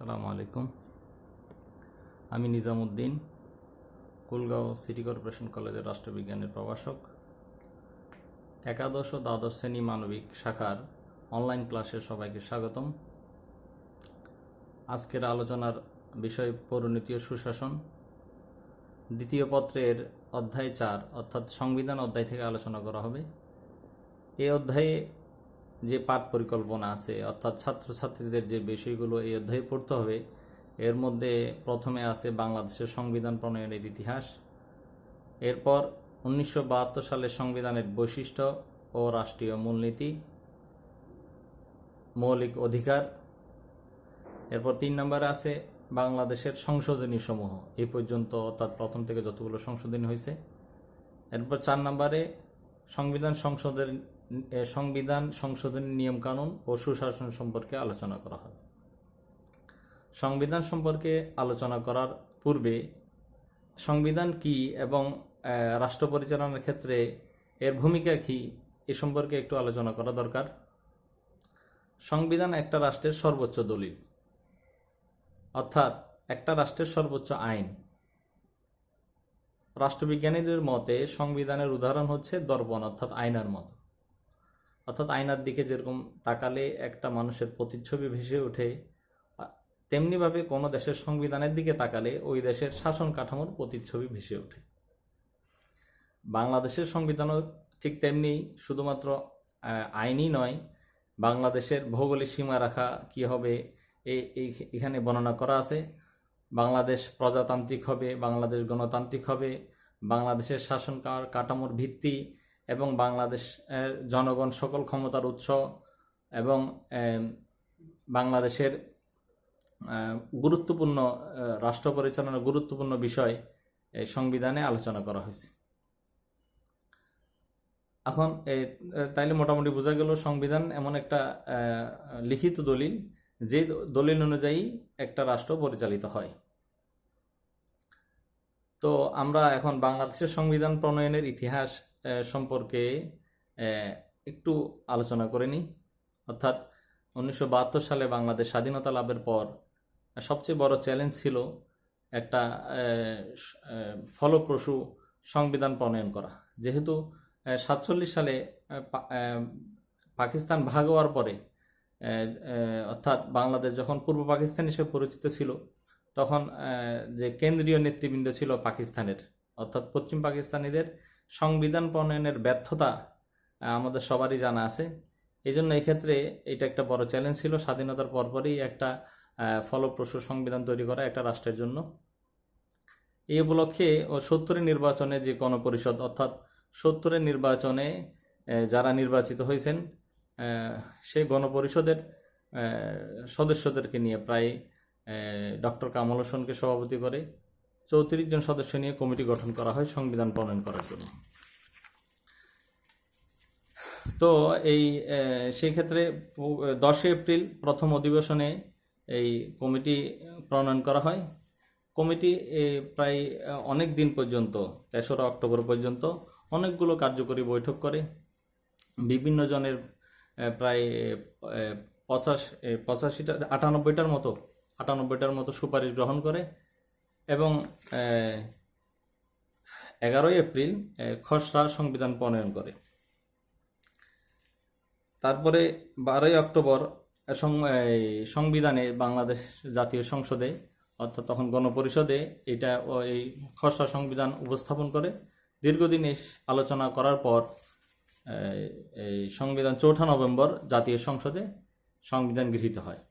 আসসালামু আলাইকুম। আমি নিজামুদ্দিন, কুলগাঁও সিটি কর্পোরেশন কলেজের রাষ্ট্রবিজ্ঞানের প্রভাষক। একাদশ ও দ্বাদশ শ্রেণী মানবিক শাখার অনলাইন ক্লাসে সবাইকে স্বাগতম। আজকের আলোচনার বিষয় পৌরনীতি ও সুশাসন। দ্বিতীয় পত্রের অধ্যায় 4 অর্থাৎ সংবিধান অধ্যায় থেকে আলোচনা করা হবে। এই অধ্যায়ে যে পাঠ পরিকল্পনা আছে অর্থাৎ ছাত্রছাত্রীদের যে বিষয়গুলো এই অধ্যায়ে পড়তে হবে, এর মধ্যে প্রথমে আছে বাংলাদেশের সংবিধান প্রণয়নের ইতিহাস, এরপর 1972 সালের সংবিধানের বৈশিষ্ট্য ও রাষ্ট্রীয় মূলনীতি, মৌলিক অধিকার, এরপর 3 নম্বরে আছে বাংলাদেশের সংশোধনী সমূহ এই পর্যন্ত অর্থাৎ প্রথম থেকে যতগুলো সংশোধনী হয়েছে। এরপর 4 নম্বরে সংবিধান সংশোধনী নিয়মকানুন ও সুশাসন সম্পর্কে আলোচনা করা হবে। সংবিধান সম্পর্কে আলোচনা করার পূর্বে সংবিধান কি এবং রাষ্ট্র পরিচালনার ক্ষেত্রে এর ভূমিকা কি এ সম্পর্কে একটু আলোচনা করা দরকার। সংবিধান একটা রাষ্ট্রের সর্বোচ্চ দলিল, অর্থাৎ একটা রাষ্ট্রের সর্বোচ্চ আইন। রাষ্ট্রবিজ্ঞানীদের মতে সংবিধানের উদাহরণ হচ্ছে দর্পণ অর্থাৎ আয়নার মতো। অর্থাৎ আয়নার দিকে যেরকম তাকালে একটা মানুষের প্রতিচ্ছবি ভেসে ওঠে, তেমনিভাবে কোনো দেশের সংবিধানের দিকে তাকালে ওই দেশের শাসন কাঠামোর প্রতিচ্ছবি ভেসে ওঠে। বাংলাদেশের সংবিধানও ঠিক তেমনি, শুধুমাত্র আইনই নয়, বাংলাদেশের ভৌগোলিক সীমারেখা কি হবে এখানে বর্ণনা করা আছে। বাংলাদেশ প্রজাতান্ত্রিক হবে, বাংলাদেশ গণতান্ত্রিক হবে, বাংলাদেশের শাসন কাঠামোর ভিত্তি এবং বাংলাদেশ জনগণ সকল ক্ষমতার উৎস এবং বাংলাদেশের গুরুত্বপূর্ণ রাষ্ট্র পরিচালনার গুরুত্বপূর্ণ বিষয় এই সংবিধানে আলোচনা করা হয়েছে। এখন তাইলে মোটামুটি বোঝা গেল সংবিধান এমন একটা লিখিত দলিল যে দলিল অনুযায়ী একটা রাষ্ট্র পরিচালিত হয়। তো আমরা এখন বাংলাদেশের সংবিধান প্রণয়নের ইতিহাস সম্পর্কে একটু আলোচনা করে নিই। অর্থাৎ 1972 সালে বাংলাদেশ স্বাধীনতা লাভের পর সবচেয়ে বড় চ্যালেঞ্জ ছিল একটা ফলপ্রসূ সংবিধান প্রণয়ন করা। যেহেতু 1947 সালে পাকিস্তান ভাগ হওয়ার পরে, অর্থাৎ বাংলাদেশ যখন পূর্ব পাকিস্তান হিসেবে পরিচিত ছিল, তখন যে কেন্দ্রীয় নেতৃবৃন্দ ছিল পাকিস্তানের, অর্থাৎ পশ্চিম পাকিস্তানিদের সংবিধান প্রণয়নের ব্যর্থতা আমাদের সবারই জানা আছে। এই জন্য এক্ষেত্রে এটা একটা বড় চ্যালেঞ্জ ছিল স্বাধীনতার পরপরই একটা ফলপ্রসূ সংবিধান তৈরি করা একটা রাষ্ট্রের জন্য। এই উপলক্ষে 70-এর নির্বাচনে যে গণপরিষদ, অর্থাৎ 70-এর নির্বাচনে যারা নির্বাচিত হয়েছেন সেই গণপরিষদের সদস্যদেরকে নিয়ে প্রায় ডক্টর কামাল হোসেনকে সভাপতি করে 34 জন সদস্য নিয়ে কমিটি গঠন করা হয় সংবিধান প্রণয়ন করার জন্য। তো সেই ক্ষেত্রে 10 এপ্রিল প্রথম অধিবেশনে এই কমিটি প্রণয়ন করা হয়। কমিটি প্রায় অনেক দিন পর্যন্ত, 3রা অক্টোবর পর্যন্ত অনেকগুলো কার্যকরী বৈঠক করে, বিভিন্ন জনের প্রায় 98টার মতো সুপারিশ গ্রহণ করে এবং 11 এপ্রিল খসড়া সংবিধান প্রণয়ন করে। তারপরে 12 অক্টোবর সংবিধানে বাংলাদেশ জাতীয় সংসদে, অর্থাৎ তখন গণপরিষদে, এই খসড়া সংবিধান উপস্থাপন করে। দীর্ঘদিন আলোচনা করার পর এই সংবিধান 4 নভেম্বর জাতীয় সংসদে সংবিধান গৃহীত হয়।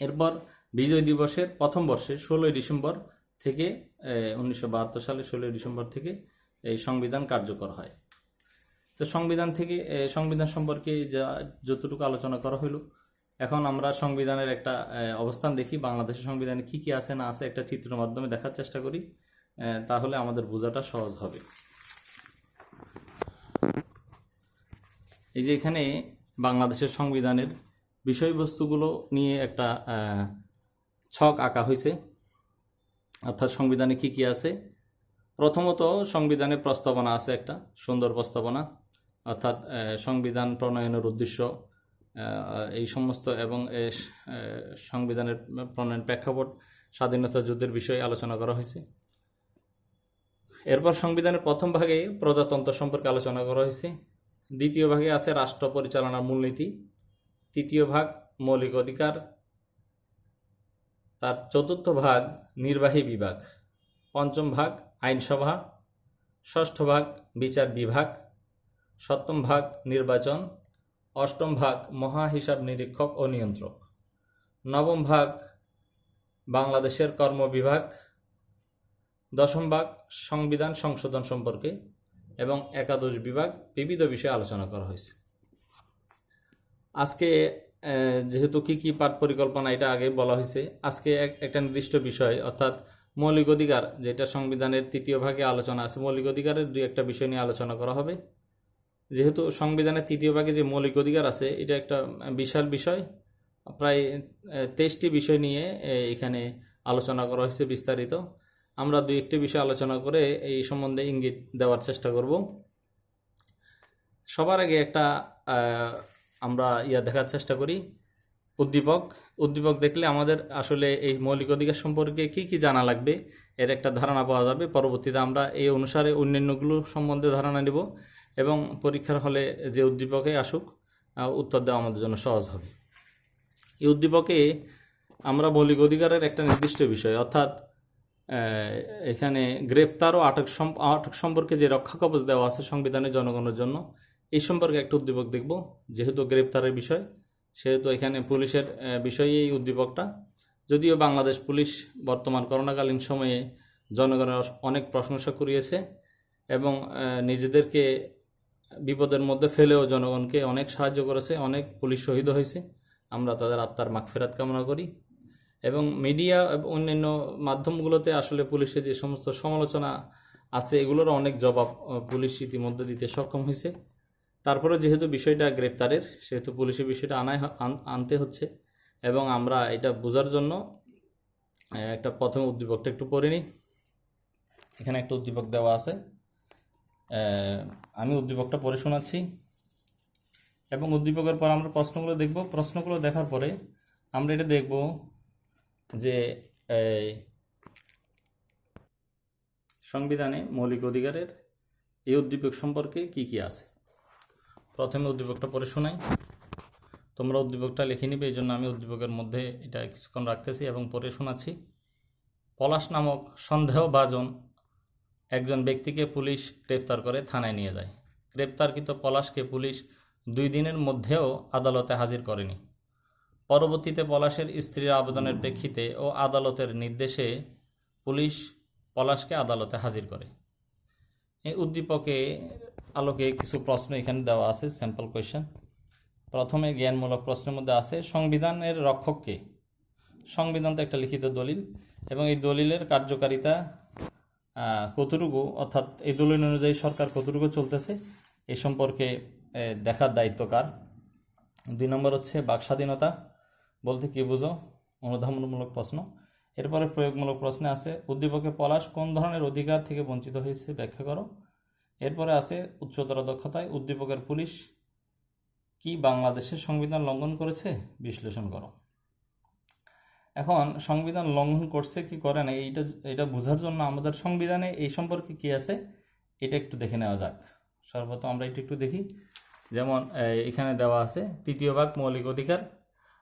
এরপর বিজয় দিবসের প্রথম বর্ষে 16 ডিসেম্বর থেকে 1972 সালে 16 ডিসেম্বর থেকে এই সংবিধান কার্যকর হয়। তো সংবিধান সম্পর্কে যতটুকু আলোচনা করা হলো, এখন আমরা সংবিধানের একটা অবস্থান দেখি। বাংলাদেশের সংবিধানে কি কি আছে না আছে একটা চিত্রের মাধ্যমে দেখার চেষ্টা করি, তাহলে আমাদের বোঝাটা সহজ হবে। এই যে এখানে বাংলাদেশের সংবিধানের বিষয়বস্তুগুলো নিয়ে একটা ছক আঁকা হয়েছে, অর্থাৎ সংবিধানে কি কি আছে। প্রথমত সংবিধানের প্রস্তাবনা আছে, একটা সুন্দর প্রস্তাবনা, অর্থাৎ সংবিধান প্রণয়নের উদ্দেশ্য, এই সমস্ত এবং সংবিধানের প্রণয়ন প্রেক্ষাপট, স্বাধীনতা যুদ্ধের বিষয়ে আলোচনা করা হয়েছে। এরপর সংবিধানের প্রথম ভাগে প্রজাতন্ত্র সম্পর্কে আলোচনা করা হয়েছে। দ্বিতীয় ভাগে আছে রাষ্ট্র পরিচালনার মূলনীতি। তৃতীয় ভাগ মৌলিক অধিকার। তার চতুর্থ ভাগ নির্বাহী বিভাগ। পঞ্চম ভাগ আইনসভা। ষষ্ঠ ভাগ বিচার বিভাগ। সপ্তম ভাগ নির্বাচন। অষ্টম ভাগ মহা হিসাব নিরীক্ষক ও নিয়ন্ত্রক। নবম ভাগ বাংলাদেশের কর্ম বিভাগ। দশম ভাগ সংবিধান সংশোধন সম্পর্কে এবং একাদশ বিভাগ বিবিধ বিষয়ে আলোচনা করা হয়েছে। আজকে যেহেতু কি পাঠ পরিকল্পনা এটা আগে বলা হয়েছে, আজকে একটা নির্দিষ্ট বিষয় অর্থাৎ মৌলিক অধিকার, যেটা সংবিধানের তৃতীয় ভাগে আলোচনা আছে, মৌলিক অধিকারের দুই একটা বিষয় নিয়ে আলোচনা করা হবে। যেহেতু সংবিধানের তৃতীয় ভাগে যে মৌলিক অধিকার আছে এটা একটা বিশাল বিষয়, প্রায় 23টি বিষয় নিয়ে এখানে আলোচনা করা হয়েছে বিস্তারিত। আমরা দুই একটি বিষয় আলোচনা করে এই সম্বন্ধে ইঙ্গিত দেওয়ার চেষ্টা করব। সবার আগে একটা আমরা দেখার চেষ্টা করি উদ্দীপক দেখলে আমাদের আসলে এই মৌলিক অধিকার সম্পর্কে কি জানা লাগবে এর একটা ধারণা পাওয়া যাবে। পরবর্তীতে আমরা এই অনুসারে অন্যান্যগুলো সম্বন্ধে ধারণা নেব এবং পরীক্ষার হলে যে উদ্দীপকে আসুক উত্তর দেওয়া আমাদের জন্য সহজ হবে। এই উদ্দীপকে আমরা মৌলিক অধিকারের একটা নির্দিষ্ট বিষয় অর্থাৎ এখানে গ্রেপ্তার ও আটক সম্পর্কে যে রক্ষা কবচ দেওয়া আছে সংবিধানের জনগণের জন্য, এই সম্পর্কে একটা উদ্দীপক দেখব। যেহেতু গ্রেপ্তারের বিষয় সেহেতু এখানে পুলিশের বিষয়ে এই উদ্দীপকটা। যদিও বাংলাদেশ পুলিশ বর্তমান করোনাকালীন সময়ে জনগণের অনেক প্রশংসা করিয়েছে এবং নিজেদেরকে বিপদের মধ্যে ফেলেও জনগণকে অনেক সাহায্য করেছে, অনেক পুলিশ শহীদ হয়েছে। আমরা তাদের আত্মার মাগফিরাত কামনা করি এবং মিডিয়া এবং অন্যান্য মাধ্যমগুলোতে আসলে পুলিশের যে সমস্ত সমালোচনা আছে এগুলোর অনেক জবাব পুলিশ ইতিমধ্যে দিতে সক্ষম হয়েছে। তারপরে যেহেতু বিষয়টা গ্রেপ্তারের সেহেতু পুলিশের বিষয়টা আনতে হচ্ছে এবং আমরা এটা বোঝার জন্য একটা প্রথম উদ্দীপকটা একটু পড়ে নিই। এখানে একটা উদ্দীপক দেওয়া আছে, আমি উদ্দীপকটা পড়ে শোনাচ্ছি এবং উদ্দীপকের পর আমরা প্রশ্নগুলো দেখব। প্রশ্নগুলো দেখার পরে আমরা এটা দেখব যে সংবিধানে মৌলিক অধিকারের এই উদ্দীপক সম্পর্কে কি আছে। প্রথমে উদ্দীপকটা পড়ে শোনাই, তোমরা উদ্দীপকটা লিখে নিবে, এই জন্য আমি উদ্দীপকের মধ্যে এটা কিছুক্ষণ রাখতেছি এবং পড়ে শোনাচ্ছি। পলাশ নামক সন্দেহভাজন একজন ব্যক্তিকে পুলিশ গ্রেপ্তার করে থানায় নিয়ে যায়। গ্রেপ্তারকৃত পলাশকে পুলিশ 2 দিনের মধ্যেও আদালতে হাজির করেনি। পরবর্তীতে পলাশের স্ত্রীর আবেদনের প্রেক্ষিতে ও আদালতের নির্দেশে পুলিশ পলাশকে আদালতে হাজির করে। এই উদ্দীপকে আলোকে কিছু প্রশ্ন এখানে দেওয়া আছে, স্যাম্পল কোয়েশ্চেন। প্রথমে জ্ঞানমূলক প্রশ্নের মধ্যে আছে সংবিধানের রক্ষক কে। সংবিধান তো একটা লিখিত দলিল এবং এই দলিলের কার্যকারিতা কতটুকু, অর্থাৎ এই দলিল অনুযায়ী সরকার কতটুকু চলতেছে এই সম্পর্কে দেখার দায়িত্ব কার। 2 নম্বর হচ্ছে বাক স্বাধীনতা বলতে কি বুঝো, অনুধাবনমূলক প্রশ্ন। এরপরে প্রয়োগমূলক প্রশ্নে আছে উদ্দীপকে পলাশ কোন ধরনের অধিকার থেকে বঞ্চিত হয়েছে ব্যাখ্যা করো। এরপরে আছে উচ্চতর দক্ষতায় উদ্দীপকের পুলিশ কি বাংলাদেশের সংবিধান লঙ্ঘন করেছে বিশ্লেষণ করো। এখন সংবিধান লঙ্ঘন করছে কি করে না এটা বোঝার জন্য আমাদের সংবিধানে এই সম্পর্কে কি আছে এটা একটু দেখে নেওয়া যাক। সর্বপ্রথম আমরা একটু দেখি। যেমন এখানে দেওয়া আছে 3য় ভাগ মৌলিক অধিকার।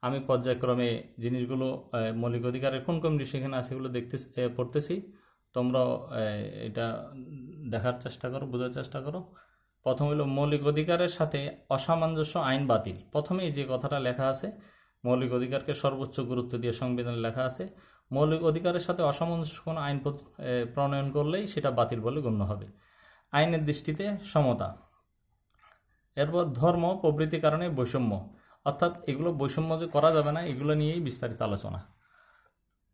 আমি পর্যায়ক্রমে জিনিসগুলো মৌলিক অধিকারের কোন বিষয় এখানে আছে এগুলো পড়তেছি, তোমরাও এটা দেখার চেষ্টা করো, বোঝার চেষ্টা করো। প্রথম হলো মৌলিক অধিকারের সাথে অসামঞ্জস্য আইন বাতিল। প্রথমেই যে কথাটা লেখা আছে মৌলিক অধিকারকে সর্বোচ্চ গুরুত্ব দিয়ে সংবিধানে লেখা আছে, মৌলিক অধিকারের সাথে অসামঞ্জস্য কোনো আইন প্রণয়ন করলেই সেটা বাতিল বলে গণ্য হবে। আইনের দৃষ্টিতে সমতা। এরপর ধর্ম প্রভৃতির কারণে বৈষম্য, অর্থাৎ এগুলো বৈষম্য যে করা যাবে না এগুলো নিয়েই বিস্তারিত আলোচনা।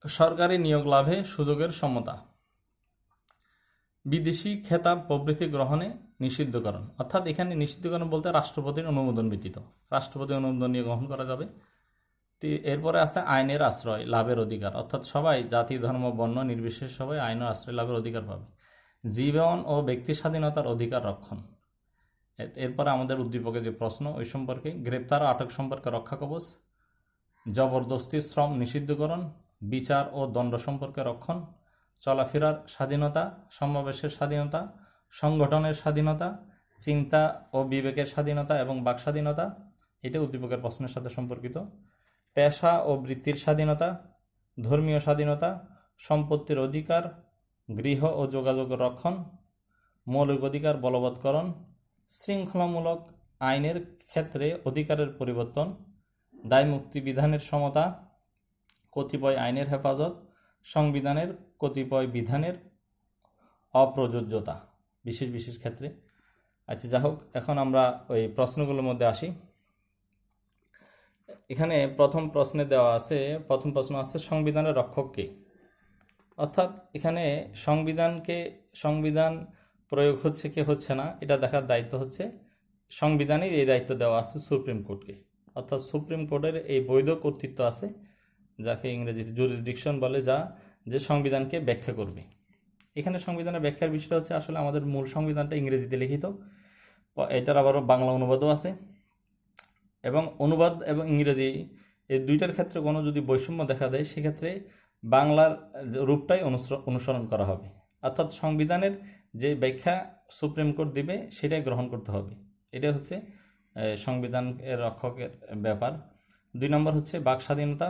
সরকারি নিয়োগ লাভে সুযোগের সমতা। বিদেশি খেতাব প্রভৃতি গ্রহণে নিষিদ্ধকরণ, অর্থাৎ এখানে নিষিদ্ধকরণ বলতে রাষ্ট্রপতির অনুমোদন ব্যতীত, রাষ্ট্রপতির অনুমোদন নিয়ে গ্রহণ করা যাবে। এরপরে আছে আইনের আশ্রয় লাভের অধিকার, অর্থাৎ সবাই জাতি ধর্ম বর্ণ নির্বিশেষে সবাই আইনের আশ্রয় লাভের অধিকার পাবে। জীবন ও ব্যক্তি স্বাধীনতার অধিকার রক্ষণ। এরপরে আমাদের উদ্দীপকের যে প্রশ্ন ওই সম্পর্কে, গ্রেপ্তার আটক সম্পর্কে রক্ষা কবচ, জবরদস্তি শ্রম নিষিদ্ধকরণ, বিচার ও দণ্ড সম্পর্কে রক্ষণ, চলাফেরার স্বাধীনতা, সমাবেশের স্বাধীনতা, সংগঠনের স্বাধীনতা, চিন্তা ও বিবেকের স্বাধীনতা এবং বাক স্বাধীনতা, এটা উদ্দীপকের প্রশ্নের সাথে সম্পর্কিত। পেশা ও বৃত্তির স্বাধীনতা, ধর্মীয় স্বাধীনতা, সম্পত্তির অধিকার, গৃহ ও যোগাযোগের রক্ষণ, মৌলিক অধিকার বলবৎকরণ, শৃঙ্খলামূলক আইনের ক্ষেত্রে অধিকারের পরিবর্তন, দায়মুক্তি বিধানের সমতা, কতিপয় আইনের হেফাজত, সংবিধানের কতিপয় বিধানের অপ্রযোজ্যতা বিশেষ বিশেষ ক্ষেত্রে। আচ্ছা, যা হোক, এখন আমরা ওই প্রশ্নগুলোর মধ্যে আসি। এখানে প্রথম প্রশ্নে দেওয়া আছে, প্রথম প্রশ্ন আছে সংবিধানের রক্ষক কে? অর্থাৎ এখানে সংবিধান প্রয়োগ হচ্ছে কি হচ্ছে না এটা দেখার দায়িত্ব হচ্ছে সংবিধানের, এই দায়িত্ব দেওয়া আছে সুপ্রিম কোর্টকে। অর্থাৎ সুপ্রিম কোর্টের এই বৈধ কর্তৃত্ব আছে, যাকে ইংরেজিতে জুরিসডিকশন বলে, যে সংবিধানকে ব্যাখ্যা করবে। এখানে সংবিধানের ব্যাখ্যার বিষয় হচ্ছে আসলে আমাদের মূল সংবিধানটা ইংরেজিতে লিখিত, এটার আবারও বাংলা অনুবাদও আছে, এবং অনুবাদ এবং ইংরেজি এই দুইটার ক্ষেত্রে কোনো যদি বৈষম্য দেখা দেয় সেক্ষেত্রে বাংলার রূপটাই অনুসরণ করা হবে। অর্থাৎ সংবিধানের যে ব্যাখ্যা সুপ্রিম কোর্ট দিবে সেটাই গ্রহণ করতে হবে। এটা হচ্ছে সংবিধানের রক্ষকের ব্যাপার। 2 নম্বর হচ্ছে বাক স্বাধীনতা।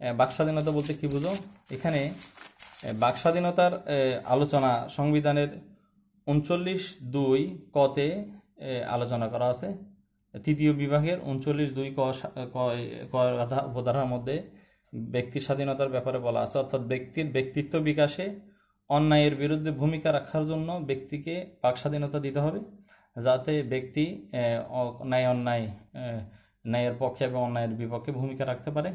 বাক স্বাধীনতা বলতে কি বুঝো? এখানে বাক স্বাধীনতার আলোচনা সংবিধানের 39(2) কতে আলোচনা করা আছে। 3য় বিভাগের 39(2) ক উপধারার মধ্যে ব্যক্তি স্বাধীনতার ব্যাপারে বলা আছে। অর্থাৎ ব্যক্তির ব্যক্তিত্ব বিকাশে অন্যায়ের বিরুদ্ধে ভূমিকা রাখার জন্য ব্যক্তিকে বাক স্বাধীনতা দিতে হবে, যাতে ব্যক্তি ন্যায়ের পক্ষে এবং অন্যায়ের বিপক্ষে ভূমিকা রাখতে পারে,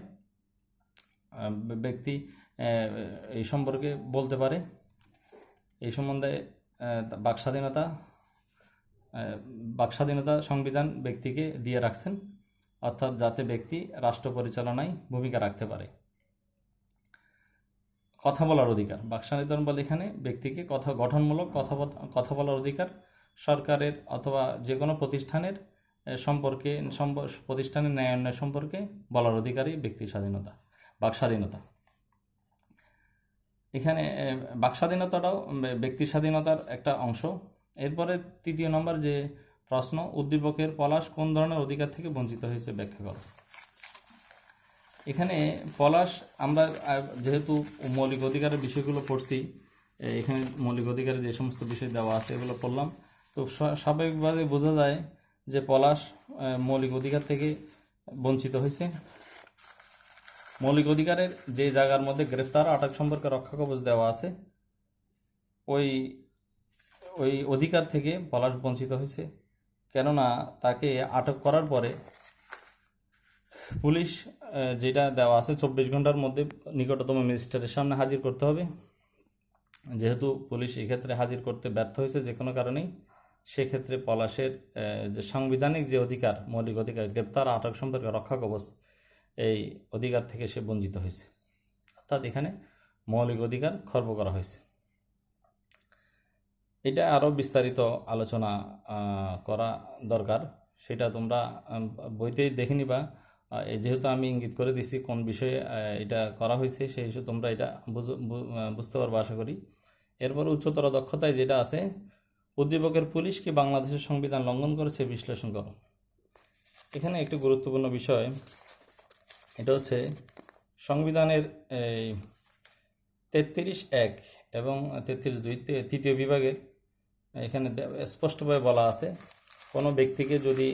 ব্যক্তি এই সম্পর্কে বলতে পারে। এই সম্বন্ধে বাক স্বাধীনতা সংবিধান ব্যক্তিকে দিয়ে রাখছেন, অর্থাৎ যাতে ব্যক্তি রাষ্ট্র পরিচালনায় ভূমিকা রাখতে পারে। কথা বলার অধিকার, বাক স্বাধীনতা বলে এখানে ব্যক্তিকে গঠনমূলক কথা বলার অধিকার, সরকারের অথবা যে কোনো প্রতিষ্ঠানের প্রতিষ্ঠানের ন্যায় অন্যায় সম্পর্কে বলার অধিকারই ব্যক্তির স্বাধীনতা, বাক স্বাধীনতা। এখানে বাক স্বাধীনতাটাও ব্যক্তির স্বাধীনতার একটা অংশ। এরপরে 3য় নম্বর যে প্রশ্ন, উদ্দীপকের পলাশ কোন ধরনের অধিকার থেকে বঞ্চিত হয়েছে ব্যাখ্যা করো। এখানে পলাশ, আমরা যেহেতু মৌলিক অধিকারের বিষয়গুলো পড়ছি, এখানে মৌলিক অধিকারের যে সমস্ত বিষয় দেওয়া আছে এগুলো পড়লাম, তো স্বাভাবিকভাবে বোঝা যায় যে পলাশ মৌলিক অধিকার থেকে বঞ্চিত হয়েছে। মৌলিক অধিকারের যে জায়গার মধ্যে গ্রেফতার আটক সম্পর্কে রক্ষা কবচ দেওয়া আছে, ওই অধিকার থেকে পলাশ বঞ্চিত হয়েছে। কেননা তাকে আটক করার পরে পুলিশ যেটা দেওয়া আছে 24 ঘন্টার মধ্যে নিকটতম ম্যাজিস্ট্রেটের সামনে হাজির করতে হবে। যেহেতু পুলিশ এক্ষেত্রে হাজির করতে ব্যর্থ হয়েছে যে কোনো কারণেই, সেক্ষেত্রে পলাশের যে সাংবিধানিক যে অধিকার, মৌলিক অধিকার গ্রেপ্তার আটক সম্পর্কে রক্ষা কবচ, এই অধিকার থেকে সে বঞ্চিত হয়েছে। অর্থাৎ এখানে মৌলিক অধিকার খর্ব করা হয়েছে। এটা আরও বিস্তারিত আলোচনা করা দরকার, সেটা তোমরা বইতেই দেখে নিবা। যেহেতু আমি ইঙ্গিত করে দিছি কোন বিষয়ে এটা করা হয়েছে, সেই হিসেবে তোমরা এটা বুঝতে পারবে আশা করি। এরপর উচ্চতর দক্ষতায় যেটা আছে, উদ্দীপকের পুলিশ কি বাংলাদেশের সংবিধান লঙ্ঘন করেছে বিশ্লেষণ করো। এখানে একটি গুরুত্বপূর্ণ বিষয়, এটা হচ্ছে সংবিধানের 33(1) এবং 33(2) 3য় বিভাগের এখানে স্পষ্টভাবে বলা আছে, কোনো ব্যক্তিকে যদি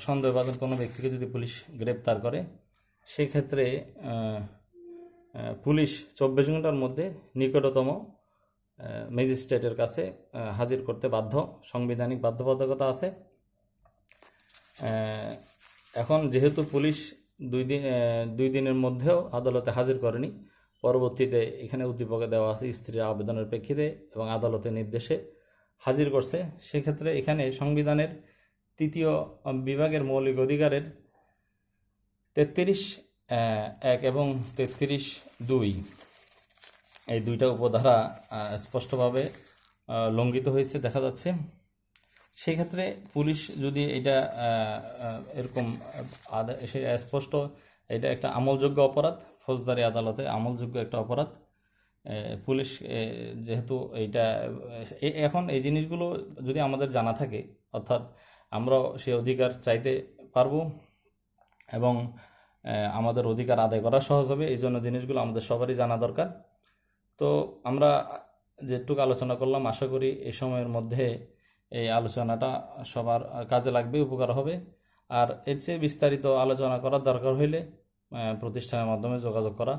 সন্দেহভাজন কোনো ব্যক্তিকে যদি পুলিশ গ্রেপ্তার করে, সেক্ষেত্রে পুলিশ 24 ঘন্টার মধ্যে নিকটতম ম্যাজিস্ট্রেটের কাছে হাজির করতে বাধ্য, সাংবিধানিক বাধ্যবাধকতা আছে। এখন যেহেতু পুলিশ 2 দিনের মধ্যেও আদালতে হাজির করেনি, পরবর্তীতে এখানে উদ্দীপকে দেওয়া আছে স্ত্রীর আবেদনের প্রেক্ষিতে এবং আদালতের নির্দেশে হাজির করছে, সেক্ষেত্রে এখানে সংবিধানের 3য় বিভাগের মৌলিক অধিকারের 33(1) এবং 33(2) এই দুইটা উপধারা স্পষ্টভাবে লঙ্ঘিত হয়েছে দেখা যাচ্ছে। সেই ক্ষেত্রে পুলিশ যদি এটা এরকম স্পষ্ট এটা একটা আমলযোগ্য অপরাধ, ফৌজদারি আদালতে আমলযোগ্য একটা অপরাধ। পুলিশ যেহেতু এইটা এখন এই জিনিসগুলো যদি আমাদের জানা থাকে, অর্থাৎ আমরাও সে অধিকার চাইতে পারবো এবং আমাদের অধিকার আদায় করা সহজ হবে। এই জন্য জিনিসগুলো আমাদের সবারই জানা দরকার। তো আমরা যেটুকু আলোচনা করলাম, আশা করি এই সময়ের মধ্যে এই আলোচনাটা সবার কাজে লাগবে, উপকার হবে। আর এর চেয়ে বিস্তারিত আলোচনা করার দরকার হইলে প্রতিষ্ঠানের মাধ্যমে যোগাযোগ করা,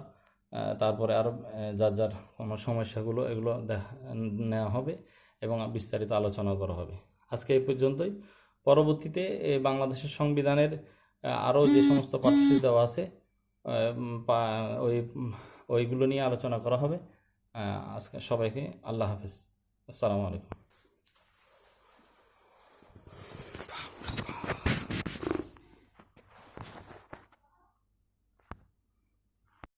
তারপরে আরও যার যার কোনো সমস্যাগুলো এগুলো নেওয়া হবে এবং বিস্তারিত আলোচনা করা হবে। আজকে এই পর্যন্তই। পরবর্তীতে বাংলাদেশের সংবিধানের আরও যে সমস্ত পাঠ্যসূচি দেওয়া আছে ওইগুলো নিয়ে আলোচনা করা হবে। আজকে সবাইকে আল্লাহ হাফেজ, আসসালামু আলাইকুম।